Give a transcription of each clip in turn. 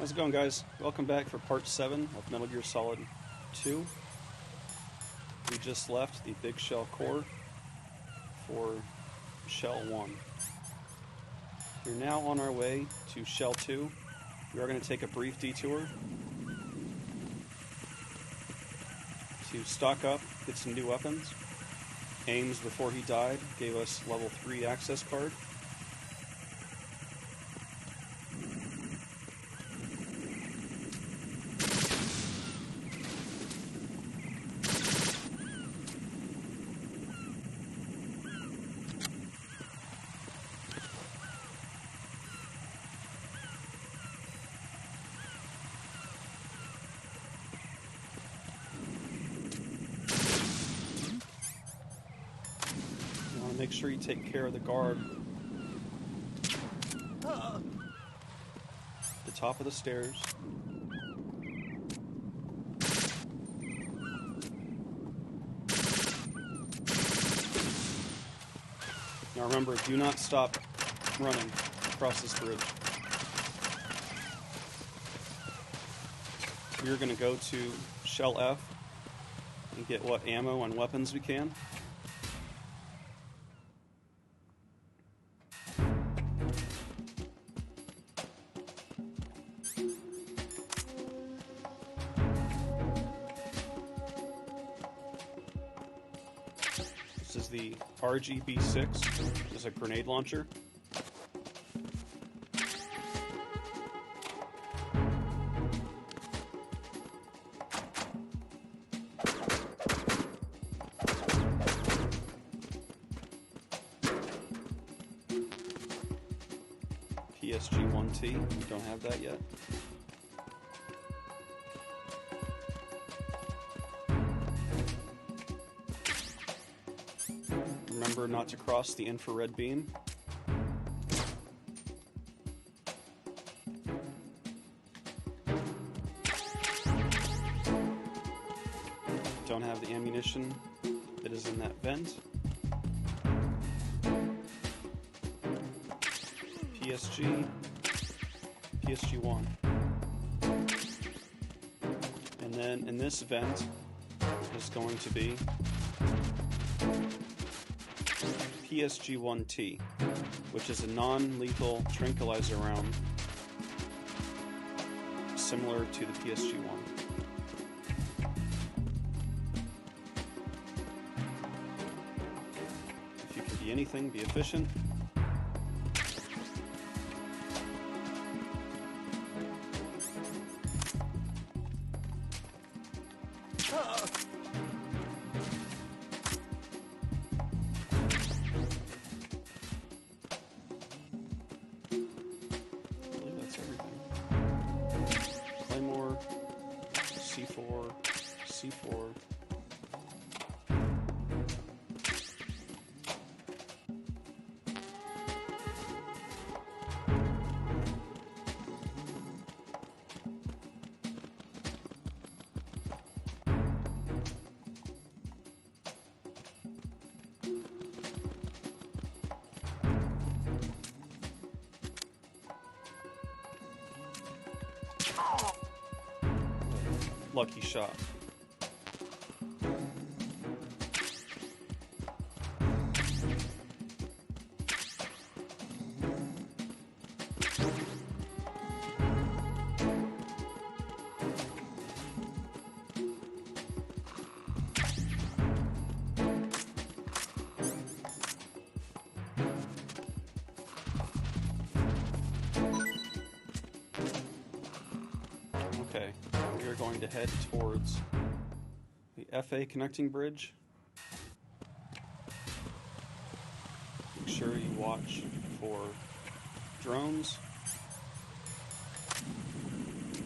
How's it going, guys? Welcome back for part 7 of Metal Gear Solid 2. We just left the Big Shell core for Shell 1. We're now on our way to Shell 2. We are going to take a brief detour to stock up, get some new weapons. Ames, before he died, gave us level 3 access card. Make sure you take care of the guard. The top of the stairs. Now remember, do not stop running across this bridge. We're going to go to Shell F and get what ammo and weapons we can. This is the RGB-6, which is a grenade launcher. PSG-1T, we don't have that yet. Remember not to cross the infrared beam. Don't have the ammunition that is in that vent. PSG-1. And then in this vent is going to be PSG-1T, which is a non-lethal tranquilizer round similar to the PSG-1. If you can be anything, be efficient. C4. Lucky shot. Okay, we are going to head towards the FA connecting bridge. Make sure you watch for drones.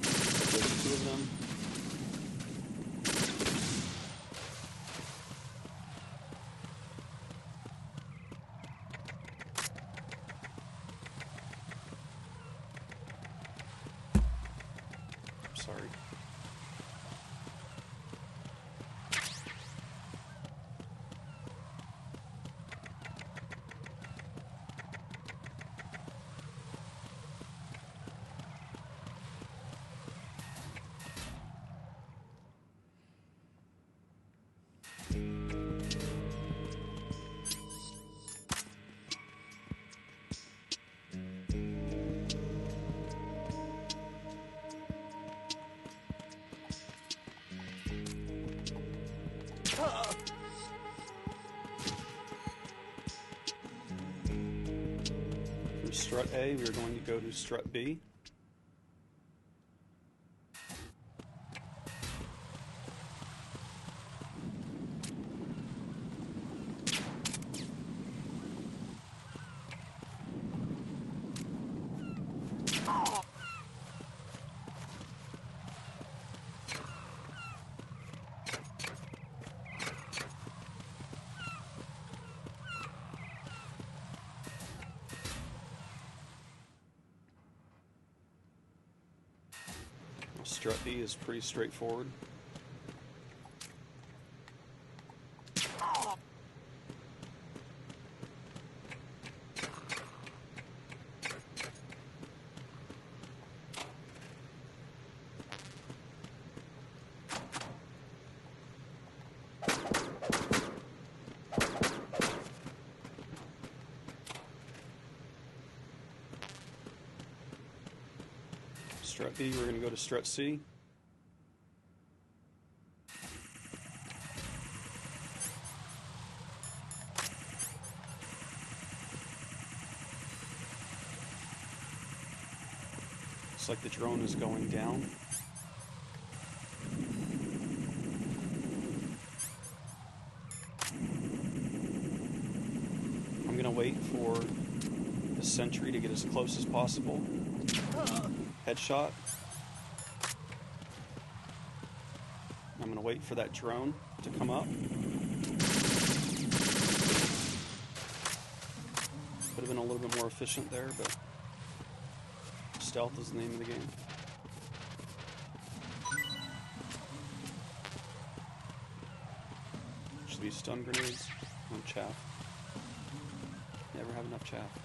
There's 2 of them. Sorry. strut A, we are going to go to strut B. Strut B is pretty straightforward. Strut B, we're going to go to strut C. Looks like the drone is going down. I'm going to wait for the sentry to get as close as possible. Headshot. I'm going to wait for that drone to come up. Could have been a little bit more efficient there, but stealth is the name of the game. Should be stun grenades on chaff. Never have enough chaff.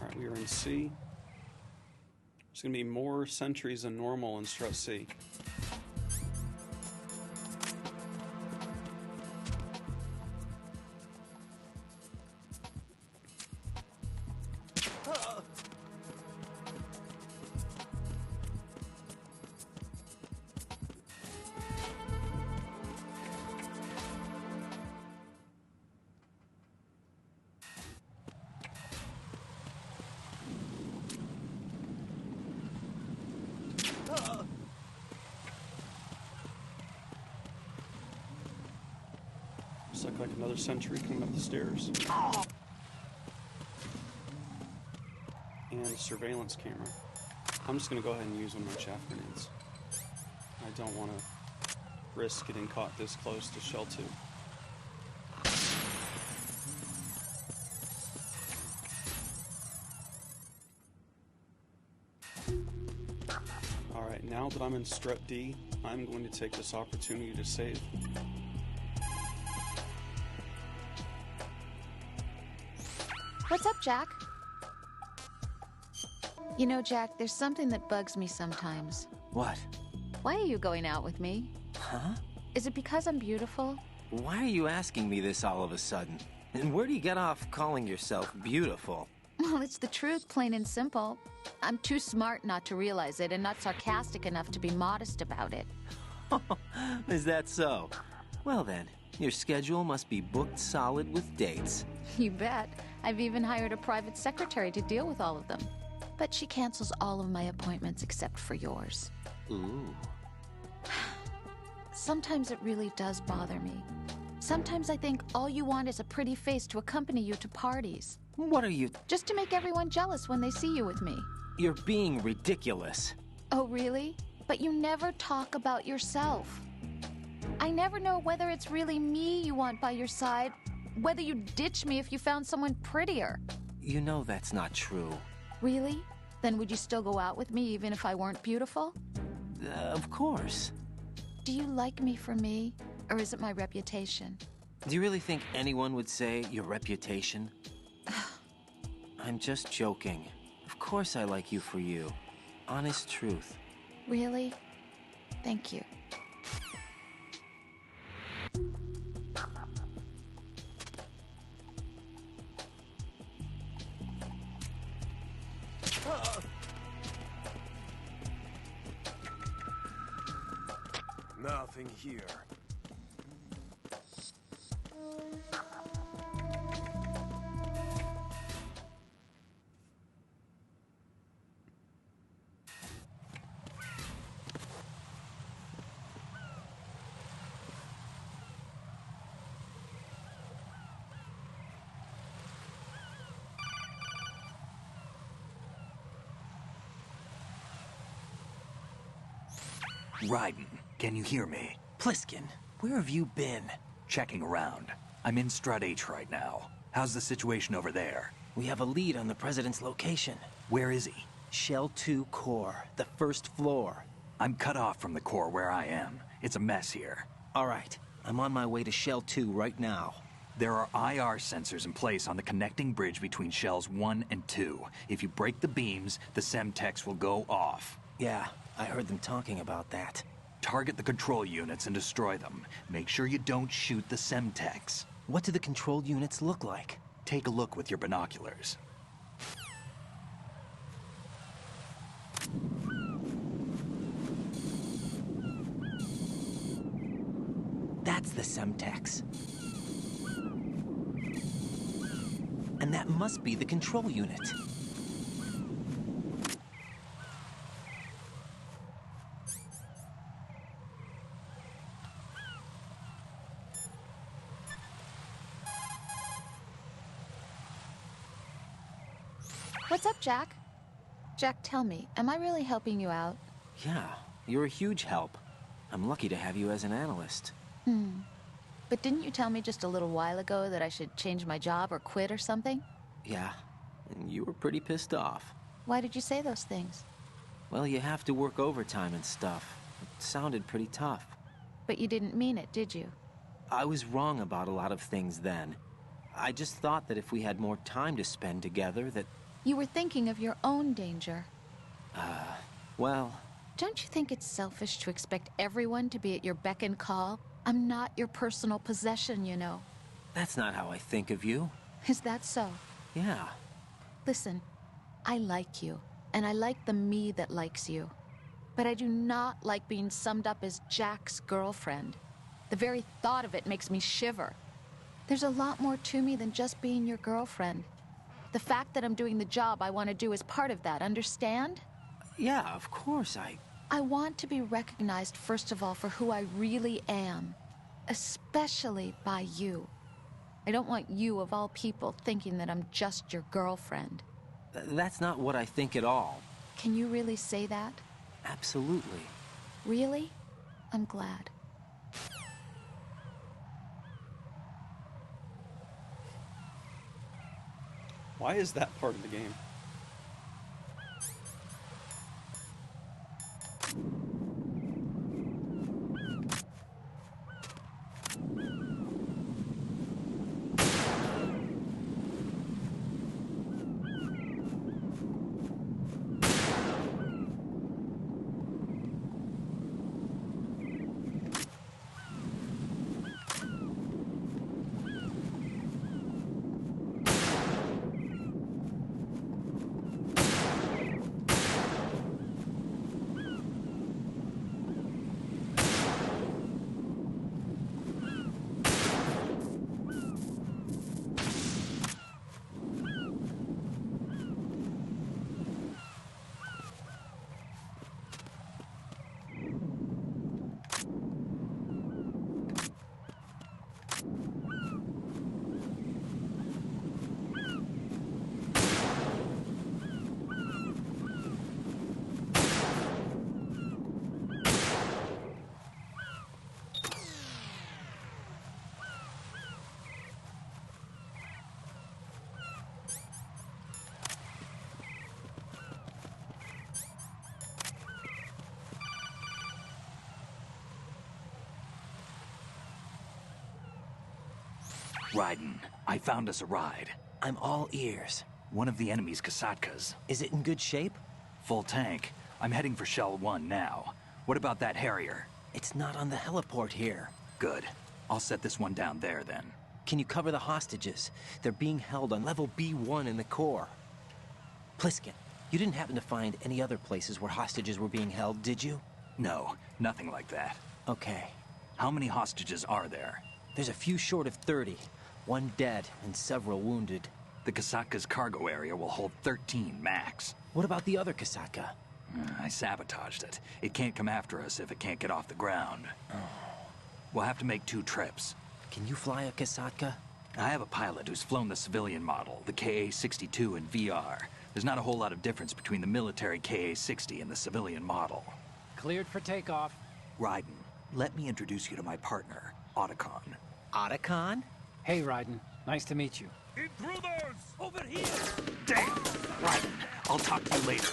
Alright, we are in C. There's going to be more sentries than normal in strut C. Looks like another sentry coming up the stairs. And a surveillance camera. I'm just going to go ahead and use one of my chaff grenades. I don't want to risk getting caught this close to shell 2. Alright, now that I'm in strut D, I'm going to take this opportunity to save. What's up, Jack? You know, Jack, there's something that bugs me sometimes. What? Why are you going out with me? Huh? Is it because I'm beautiful? Why are you asking me this all of a sudden? And where do you get off calling yourself beautiful? Well, it's the truth, plain and simple. I'm too smart not to realize it and not sarcastic enough to be modest about it. Is that so? Well then, your schedule must be booked solid with dates. You bet. I've even hired a private secretary to deal with all of them. But she cancels all of my appointments except for yours. Ooh. Sometimes it really does bother me. Sometimes I think all you want is a pretty face to accompany you to parties. What are you... Just to make everyone jealous when they see you with me. You're being ridiculous. Oh, really? But you never talk about yourself. I never know whether it's really me you want by your side, whether you'd ditch me if you found someone prettier. You know that's not true. Really? Then would you still go out with me even if I weren't beautiful? Of course. Do you like me for me, or is it my reputation? Do you really think anyone would say your reputation? I'm just joking. Of course I like you for you. Honest truth. Really? Thank you. Nothing here. Raiden, can you hear me? Pliskin, where have you been? Checking around. I'm in Strut H right now. How's the situation over there? We have a lead on the President's location. Where is he? Shell 2 core, the first floor. I'm cut off from the core where I am. It's a mess here. All right, I'm on my way to Shell 2 right now. There are IR sensors in place on the connecting bridge between Shells 1 and 2. If you break the beams, the Semtex will go off. Yeah, I heard them talking about that. Target the control units and destroy them. Make sure you don't shoot the Semtex. What do the control units look like? Take a look with your binoculars. That's the Semtex. And that must be the control unit. What's up, Jack? Jack, tell me, am I really helping you out? Yeah, you're a huge help. I'm lucky to have you as an analyst. But didn't you tell me just a little while ago that I should change my job or quit or something? Yeah, and you were pretty pissed off. Why did you say those things? Well, you have to work overtime and stuff. It sounded pretty tough. But you didn't mean it, did you? I was wrong about a lot of things then. I just thought that if we had more time to spend together, that... You were thinking of your own danger. Well... Don't you think it's selfish to expect everyone to be at your beck and call? I'm not your personal possession, you know. That's not how I think of you. Is that so? Yeah. Listen, I like you, and I like the me that likes you. But I do not like being summed up as Jack's girlfriend. The very thought of it makes me shiver. There's a lot more to me than just being your girlfriend. The fact that I'm doing the job I want to do is part of that, understand? Yeah, of course, I want to be recognized, first of all, for who I really am. Especially by you. I don't want you, of all people, thinking that I'm just your girlfriend. That's not what I think at all. Can you really say that? Absolutely. Really? I'm glad. Why is that part of the game? Raiden, I found us a ride. I'm all ears. One of the enemy's Kasatkas. Is it in good shape? Full tank. I'm heading for Shell 1 now. What about that Harrier? It's not on the heliport here. Good. I'll set this one down there then. Can you cover the hostages? They're being held on level B1 in the core. Pliskin, you didn't happen to find any other places where hostages were being held, did you? No, nothing like that. Okay. How many hostages are there? There's a few short of 30. One dead and several wounded. The Kasatka's cargo area will hold 13 max. What about the other Kasatka? I sabotaged it. It can't come after us if it can't get off the ground. We'll have to make 2 trips. Can you fly a Kasatka? I have a pilot who's flown the civilian model, the KA-62 in VR. There's not a whole lot of difference between the military KA-60 and the civilian model. Cleared for takeoff. Raiden, let me introduce you to my partner, Otacon. Otacon? Hey, Raiden. Nice to meet you. Intruders! Over here! Damn! Raiden, I'll talk to you later.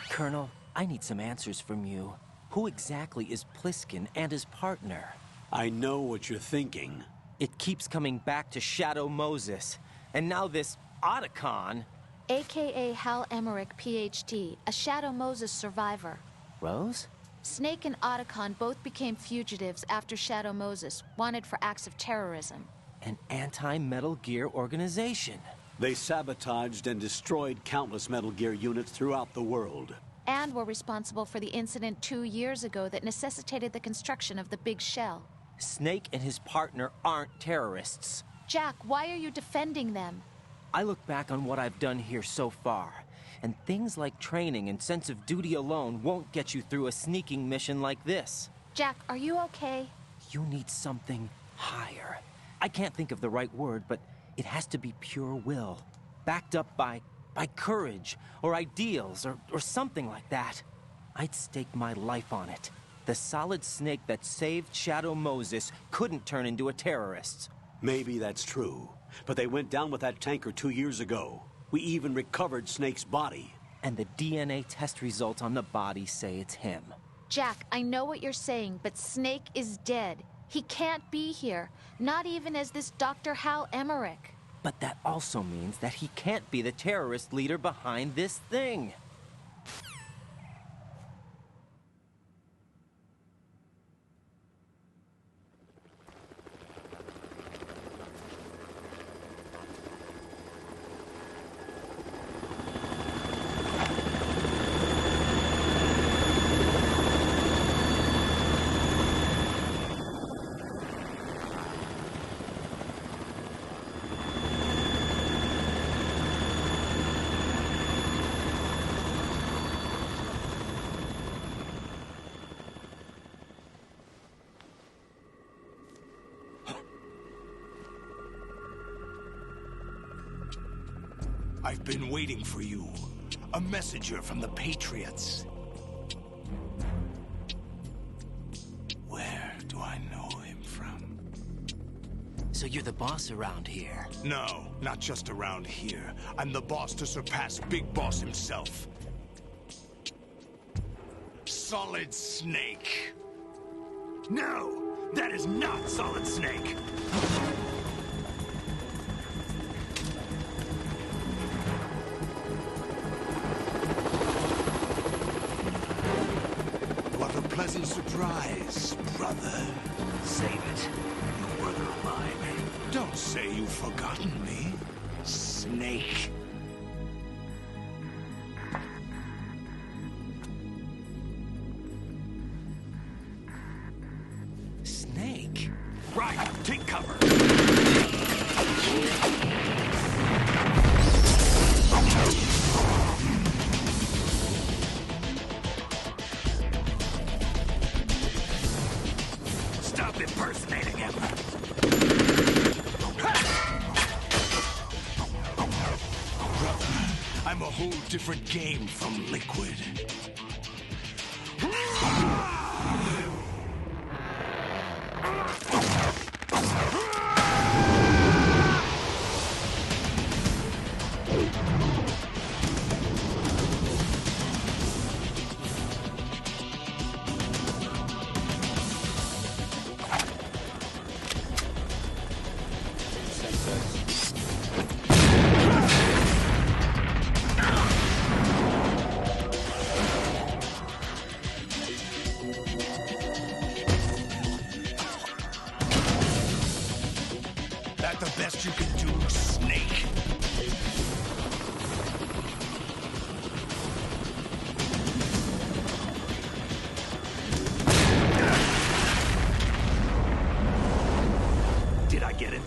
Colonel, I need some answers from you. Who exactly is Pliskin and his partner? I know what you're thinking. It keeps coming back to Shadow Moses. And now this Otacon. AKA Hal Emmerich, PhD, a Shadow Moses survivor. Rose? Snake and Otacon both became fugitives after Shadow Moses, wanted for acts of terrorism. An anti-Metal Gear organization. They sabotaged and destroyed countless Metal Gear units throughout the world. And were responsible for the incident 2 years ago that necessitated the construction of the Big Shell. Snake and his partner aren't terrorists. Jack, why are you defending them? I look back on what I've done here so far, and things like training and sense of duty alone won't get you through a sneaking mission like this. Jack, are you okay? You need something higher. I can't think of the right word, but it has to be pure will, backed up by courage, or ideals, or something like that. I'd stake my life on it. The solid Snake that saved Shadow Moses couldn't turn into a terrorist. Maybe that's true, but they went down with that tanker 2 years ago. We even recovered Snake's body. And the DNA test results on the body say it's him. Jack, I know what you're saying, but Snake is dead. He can't be here, not even as this Dr. Hal Emmerich. But that also means that he can't be the terrorist leader behind this thing. I've been waiting for you. A messenger from the Patriots. Where do I know him from? So you're the boss around here? No, not just around here. I'm the boss to surpass Big Boss himself. Solid Snake. No! That is not Solid Snake! What a pleasant surprise, brother. Save it. You brother of mine. Don't say you've forgotten me, Snake. Snake? Right, take cover. Stop impersonating him. Brother, I'm a whole different game from Liquid. That the best you can do, Snake? Did I get it?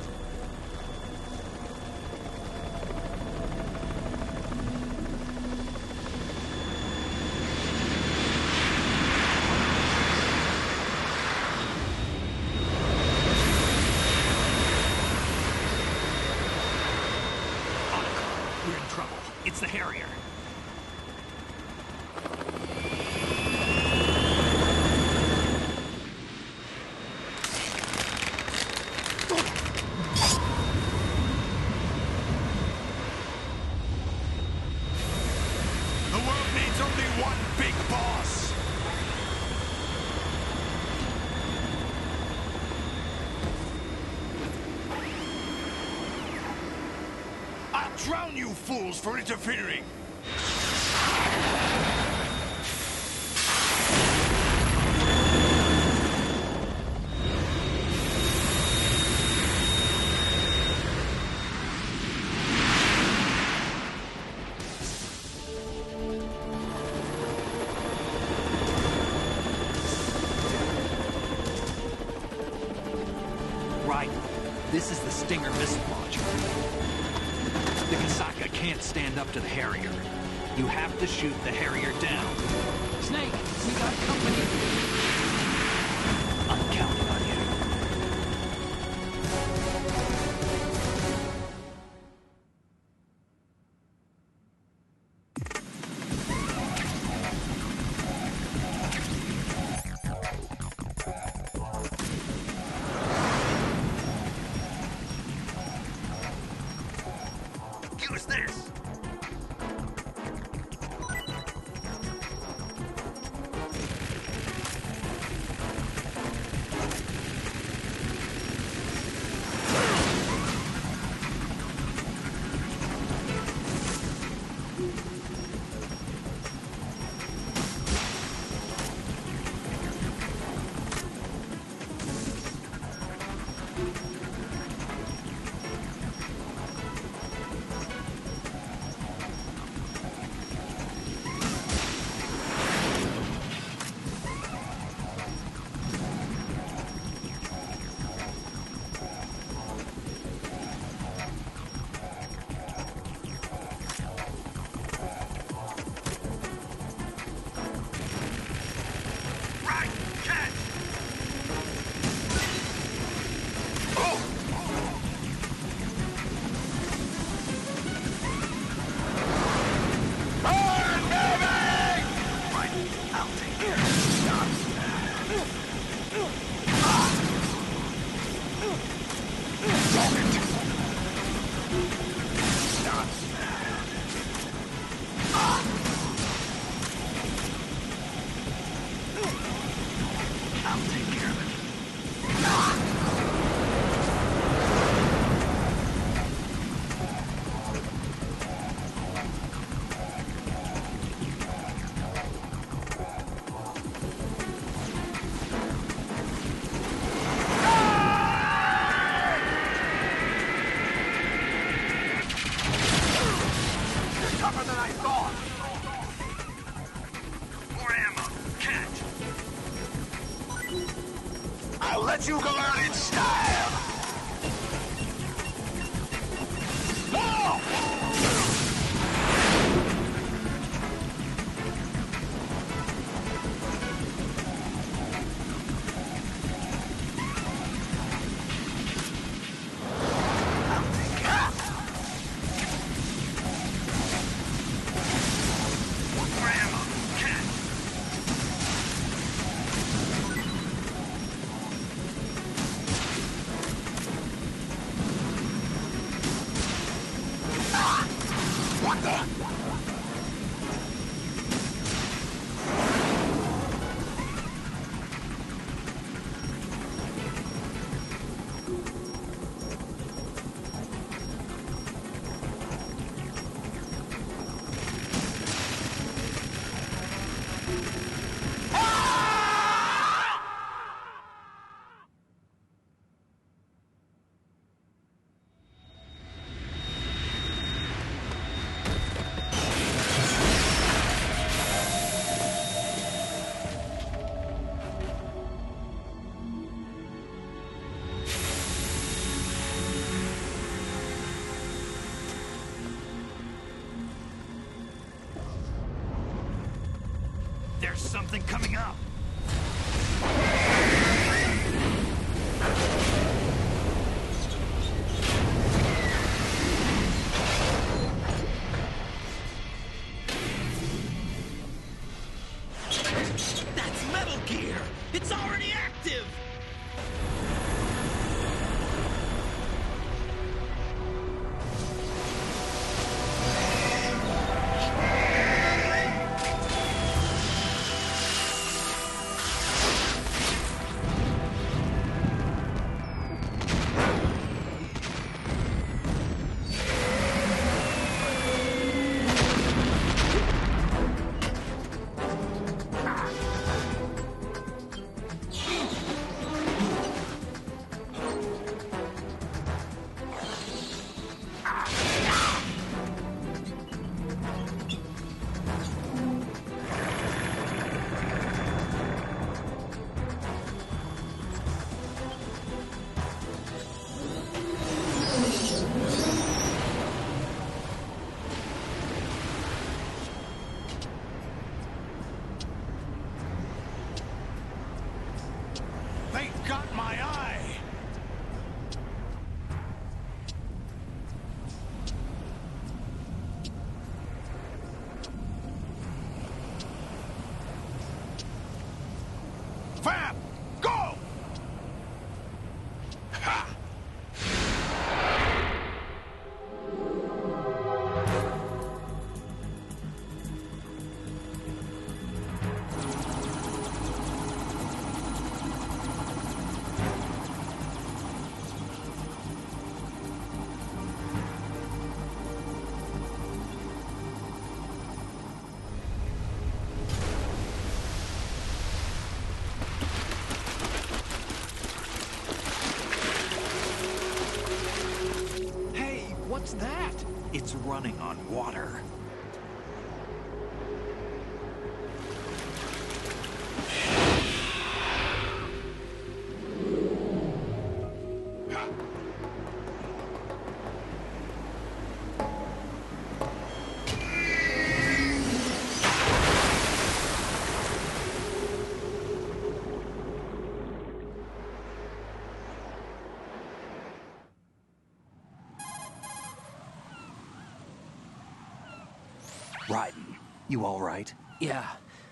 We're in trouble. It's the Harrier. drown you fools for interfering! Right. This is the Stinger missile launcher. The Kasaka can't stand up to the Harrier. You have to shoot the Harrier down. Snake, we got company. I'm counting on you. Use this! I'll let you go out in style! No! What the? There's something coming up. That's Metal Gear! It's already active! What's that? It's running on water. Raiden, you all right? Yeah.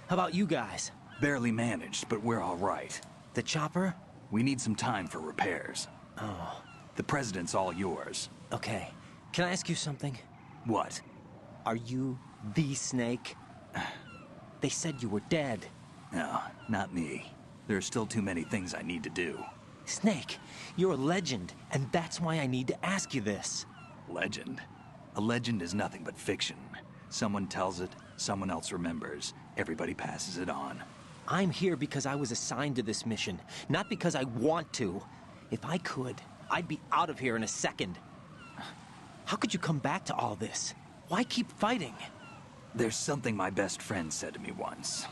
How about you guys? Barely managed, but we're all right. The chopper? We need some time for repairs. Oh, The president's all yours. okay. Can I ask you something? What? Are you the Snake? They said you were dead. No, not me. There are still too many things I need to do. Snake, you're a legend, and that's why I need to ask you this. Legend? A legend is nothing but fiction. Someone tells it, someone else remembers. Everybody passes it on. I'm here because I was assigned to this mission, not because I want to. If I could, I'd be out of here in a second. How could you come back to all this? Why keep fighting? There's something my best friend said to me once.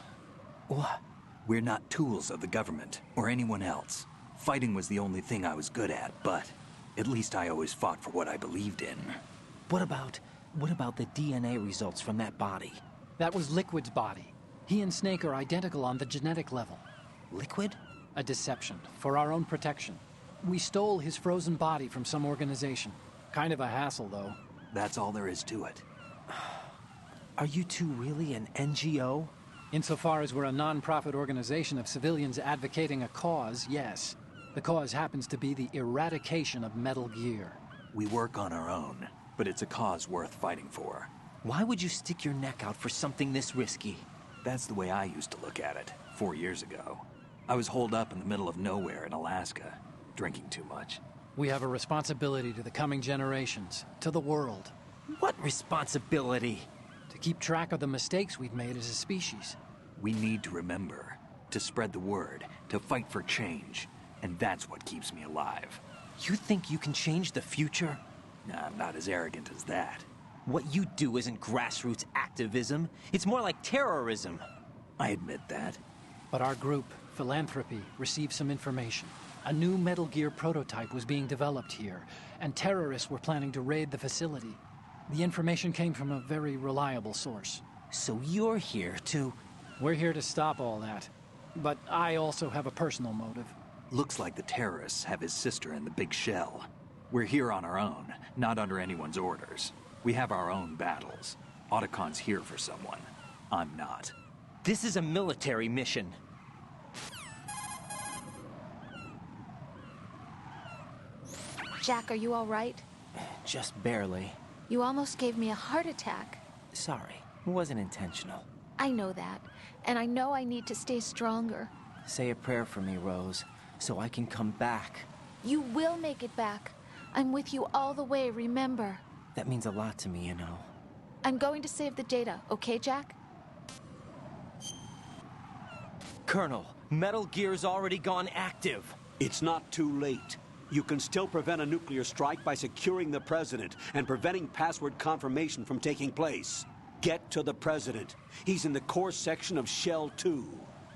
What? We're not tools of the government, or anyone else. Fighting was the only thing I was good at, but at least I always fought for what I believed in. What about the DNA results from that body? That was Liquid's body. He and Snake are identical on the genetic level. Liquid? A deception, for our own protection. We stole his frozen body from some organization. Kind of a hassle, though. That's all there is to it. Are you two really an NGO? Insofar as we're a non-profit organization of civilians advocating a cause, yes. The cause happens to be the eradication of Metal Gear. We work on our own, but it's a cause worth fighting for. Why would you stick your neck out for something this risky? That's the way I used to look at it, 4 years ago. I was holed up in the middle of nowhere in Alaska, drinking too much. We have a responsibility to the coming generations, to the world, What responsibility? to keep track of the mistakes we've made as a species. We need to remember, to spread the word, to fight for change, and that's what keeps me alive. You think you can change the future? Nah, I'm not as arrogant as that. What you do isn't grassroots activism. It's more like terrorism. I admit that. But our group, Philanthropy, received some information. A new Metal Gear prototype was being developed here, and terrorists were planning to raid the facility. The information came from a very reliable source. So you're here to... We're here to stop all that. But I also have a personal motive. Looks like the terrorists have his sister in the big shell. We're here on our own, not under anyone's orders. We have our own battles. Otacon's here for someone. I'm not. This is a military mission. Jack, are you all right? Just barely. You almost gave me a heart attack. Sorry, it wasn't intentional. I know that, and I know I need to stay stronger. Say a prayer for me, Rose, so I can come back. You will make it back. I'm with you all the way, remember. That means a lot to me, you know. I'm going to save the data, okay, Jack? Colonel, Metal Gear's already gone active. It's not too late. You can still prevent a nuclear strike by securing the president and preventing password confirmation from taking place. Get to the president. He's in the core section of Shell 2.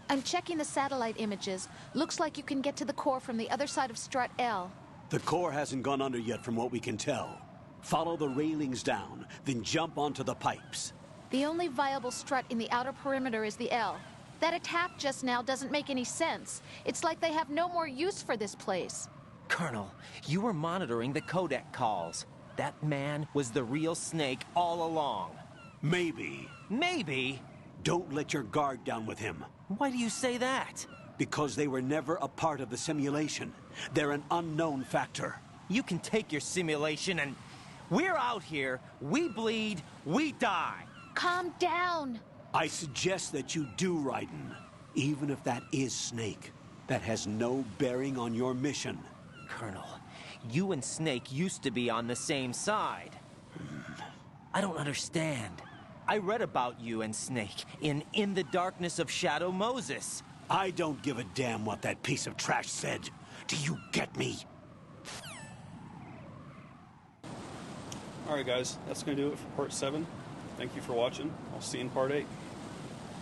I'm checking the satellite images. Looks like you can get to the core from the other side of Strut L. The core hasn't gone under yet from what we can tell. Follow the railings down, then jump onto the pipes. The only viable strut in the outer perimeter is the L. That attack just now doesn't make any sense. It's like they have no more use for this place. Colonel, you were monitoring the codec calls. That man was the real Snake all along. Maybe. Maybe? Don't let your guard down with him. Why do you say that? Because they were never a part of the simulation. They're an unknown factor. You can take your simulation and... We're out here, we bleed, we die. Calm down. I suggest that you do, Raiden. Even if that is Snake. That has no bearing on your mission. Colonel, you and Snake used to be on the same side. I don't understand. I read about you and Snake in the Darkness of Shadow Moses. I don't give a damn what that piece of trash said. Do you get me? Alright guys, that's going to do it for part 7. Thank you for watching. I'll see you in part 8.